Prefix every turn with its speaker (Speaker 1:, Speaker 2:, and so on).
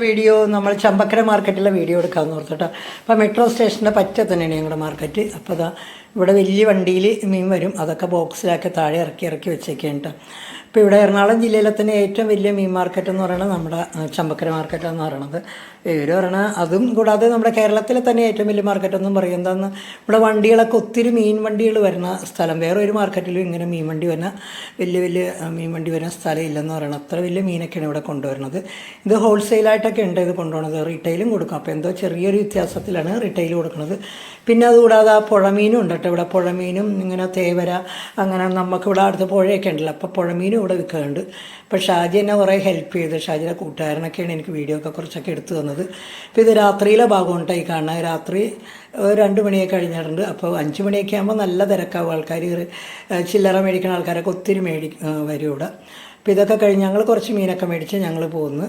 Speaker 1: Video നമ്മൾ ചമ്പക്കര മാർക്കറ്റിലെ video എടുക്കാമെന്ന് ഓർത്തിട്ടോ. അപ്പോൾ മെട്രോ സ്റ്റേഷൻ്റെ പറ്റ തന്നെയാണ് ഞങ്ങളുടെ മാർക്കറ്റ്. അപ്പോൾ അതാ ഇവിടെ വലിയ വണ്ടിയിൽ മീൻ വരും, അതൊക്കെ ബോക്സിലാക്കി താഴെ ഇറക്കി വെച്ചേക്കാണ് കേട്ടോ. ഇപ്പോൾ ഇവിടെ എറണാകുളം ജില്ലയിലെ തന്നെ ഏറ്റവും വലിയ മീൻ മാർക്കറ്റ് എന്ന് പറയുന്നത് നമ്മുടെ ചമ്പക്കര മാർക്കറ്റ് എന്ന് പറയുന്നത്. ഇവർ പറഞ്ഞാൽ അതും കൂടാതെ നമ്മുടെ കേരളത്തിലെ തന്നെ ഏറ്റവും വലിയ മാർക്കറ്റ് എന്നും പറയും. എന്താണെന്ന് ഇവിടെ വണ്ടികളൊക്കെ ഒത്തിരി മീൻ വണ്ടികൾ വരുന്ന സ്ഥലം, വേറെ ഒരു മാർക്കറ്റിലും ഇങ്ങനെ മീൻ വണ്ടി വരുന്ന വലിയ മീൻ വണ്ടി വരുന്ന സ്ഥലം ഇല്ലെന്ന് പറയണം. അത്ര വലിയ മീനൊക്കെയാണ് ഇവിടെ കൊണ്ടുവരുന്നത്. ഇത് ഹോൾസെയിലായിട്ടൊക്കെ ഉണ്ട് ഇത് കൊണ്ടുപോകുന്നത്, റീറ്റെയിലും കൊടുക്കും. അപ്പോൾ എന്തോ ചെറിയൊരു വ്യത്യാസത്തിലാണ് റീറ്റെയിൽ കൊടുക്കുന്നത്. പിന്നെ അതുകൂടാതെ ആ പുഴമീനും ഉണ്ട് കേട്ടോ. ഇവിടെ പുഴമീനും ഇങ്ങനെ തേവര അങ്ങനെ നമുക്കിവിടെ അടുത്ത് പുഴയൊക്കെ ഉണ്ടല്ലോ, അപ്പോൾ പുഴമീനും ഇവിടെ വിൽക്കുന്നുണ്ട്. അപ്പോൾ ഷാജി എന്നെ കുറേ ഹെൽപ്പ് ചെയ്തു. ഷാജിയുടെ കൂട്ടുകാരനൊക്കെയാണ് എനിക്ക് വീഡിയോ ഒക്കെ കുറച്ചൊക്കെ എടുത്തു തന്നത്. അപ്പോൾ ഇത് രാത്രിയിലെ ഭാഗമുണ്ടായി കാണാൻ. രാത്രി 2 മണിയൊക്കെ കഴിഞ്ഞിട്ടുണ്ട്. അപ്പോൾ 5 മണിയൊക്കെ ആകുമ്പോൾ നല്ല തിരക്കാവും. ആൾക്കാർ ചില്ലറ മേടിക്കുന്ന ആൾക്കാരൊക്കെ ഒത്തിരി വരും ഇവിടെ. അപ്പോൾ ഇതൊക്കെ കഴിഞ്ഞ് ഞങ്ങൾ കുറച്ച് മീനൊക്കെ മേടിച്ച് ഞങ്ങൾ പോകുന്നു.